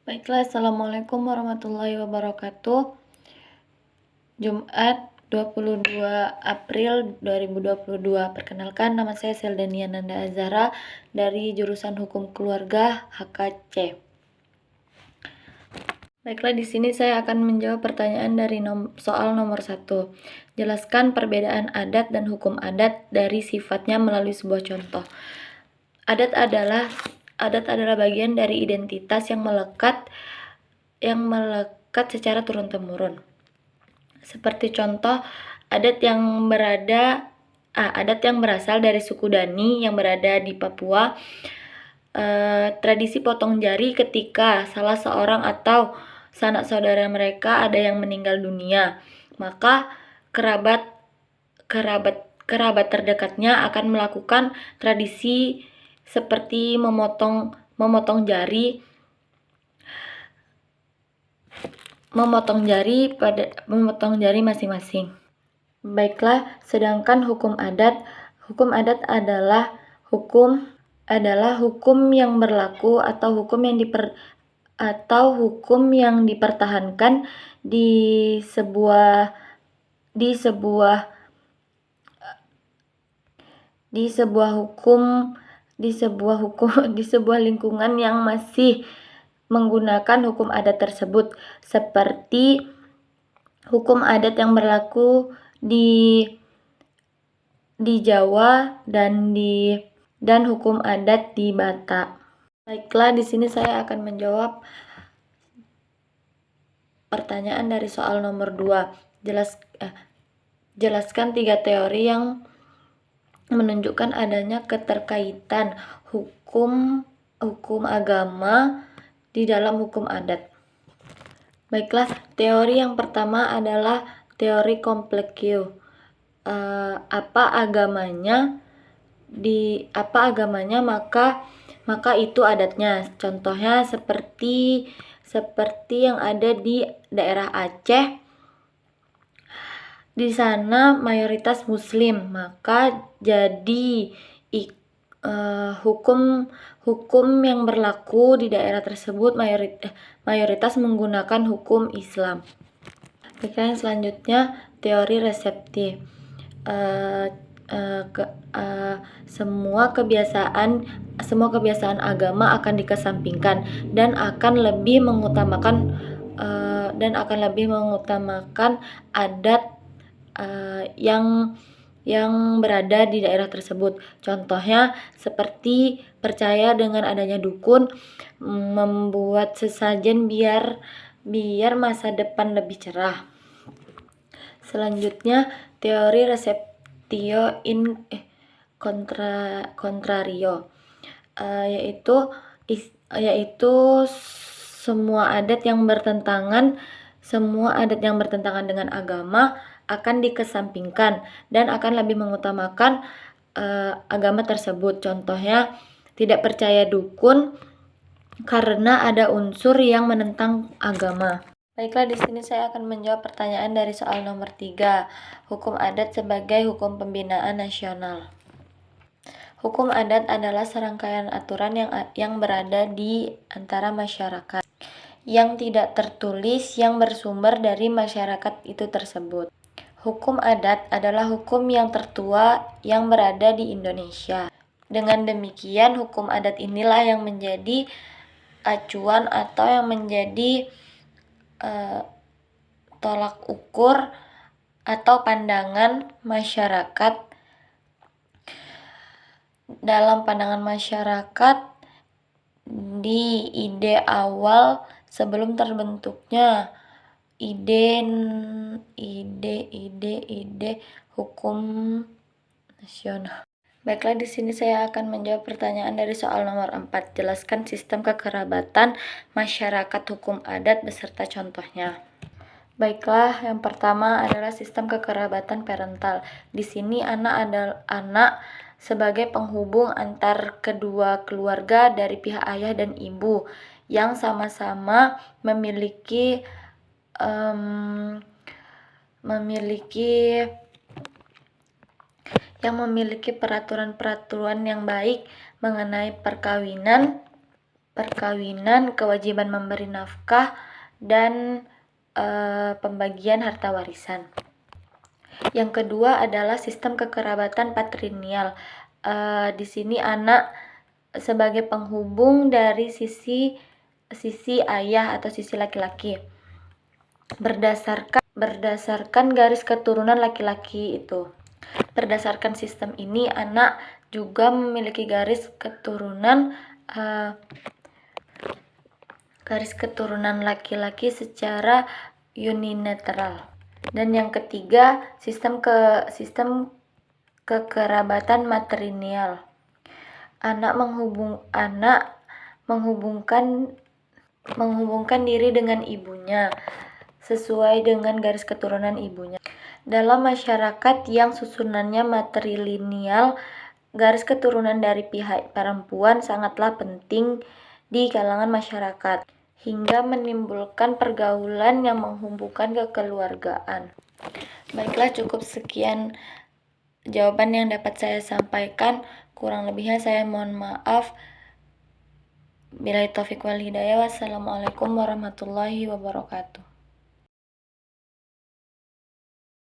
Baiklah, Assalamualaikum warahmatullahi wabarakatuh. Jumat 22 April 2022. Perkenalkan, nama saya Seldania Nanda Azara dari jurusan Hukum Keluarga HKC. Baiklah, di sini saya akan menjawab pertanyaan dari soal nomor 1. Jelaskan perbedaan adat dan hukum adat dari sifatnya melalui sebuah contoh. Adat adalah bagian dari identitas yang melekat secara turun-temurun. Seperti contoh, adat yang berasal dari suku Dani yang berada di Papua. Tradisi potong jari ketika salah seorang atau sanak saudara mereka ada yang meninggal dunia, maka kerabat terdekatnya akan melakukan tradisi seperti memotong jari masing-masing. Baiklah, sedangkan hukum adat adalah hukum yang berlaku atau hukum yang dipertahankan di sebuah lingkungan yang masih menggunakan hukum adat tersebut, seperti hukum adat yang berlaku di Jawa dan hukum adat di Batak. Baiklah, di sini saya akan menjawab pertanyaan dari soal nomor 2. Jelaskan 3 teori yang menunjukkan adanya keterkaitan hukum agama di dalam hukum adat. Baiklah, teori yang pertama adalah teori Complexio. Apa agamanya maka itu adatnya. Contohnya seperti yang ada di daerah Aceh. Di sana mayoritas Muslim, maka jadi hukum yang berlaku di daerah tersebut mayoritas menggunakan hukum Islam. Baik, yang selanjutnya teori reseptif. Semua kebiasaan agama akan dikesampingkan dan akan lebih mengutamakan adat yang berada di daerah tersebut. Contohnya seperti percaya dengan adanya dukun, membuat sesajen biar masa depan lebih cerah. Selanjutnya teori receptio in contrario, yaitu semua adat yang bertentangan dengan agama akan dikesampingkan dan akan lebih mengutamakan agama tersebut. Contohnya, tidak percaya dukun karena ada unsur yang menentang agama. Baiklah, di sini saya akan menjawab pertanyaan dari soal nomor 3. Hukum adat sebagai hukum pembinaan nasional. Hukum adat adalah serangkaian aturan yang berada di antara masyarakat, yang tidak tertulis, yang bersumber dari masyarakat itu tersebut. Hukum adat adalah hukum yang tertua yang berada di Indonesia. Dengan demikian, hukum adat inilah yang menjadi acuan atau yang menjadi tolak ukur atau pandangan masyarakat. Dalam pandangan masyarakat di ide awal sebelum terbentuknya ide hukum nasional. Baiklah, di sini saya akan menjawab pertanyaan dari soal nomor 4. Jelaskan sistem kekerabatan masyarakat hukum adat beserta contohnya. Baiklah, yang pertama adalah sistem kekerabatan parental. Di sini anak sebagai penghubung antar kedua keluarga dari pihak ayah dan ibu yang sama-sama memiliki peraturan-peraturan yang baik mengenai perkawinan perkawinan, kewajiban memberi nafkah, dan pembagian harta warisan. Yang kedua adalah sistem kekerabatan patrilineal. Di sini anak sebagai penghubung dari sisi ayah atau sisi laki-laki. Berdasarkan garis keturunan laki-laki itu. Berdasarkan sistem ini, anak juga memiliki garis keturunan laki-laki secara unilateral. Dan yang ketiga, sistem kekerabatan matrilineal. Anak menghubungkan diri dengan ibunya sesuai dengan garis keturunan ibunya. Dalam masyarakat yang susunannya matrilineal, garis keturunan dari pihak perempuan sangatlah penting di kalangan masyarakat, hingga menimbulkan pergaulan yang menghubungkan kekeluargaan. Baiklah, cukup sekian jawaban yang dapat saya sampaikan. Kurang lebihnya saya mohon maaf. Billahi taufiq wal hidayah. Wassalamualaikum warahmatullahi wabarakatuh.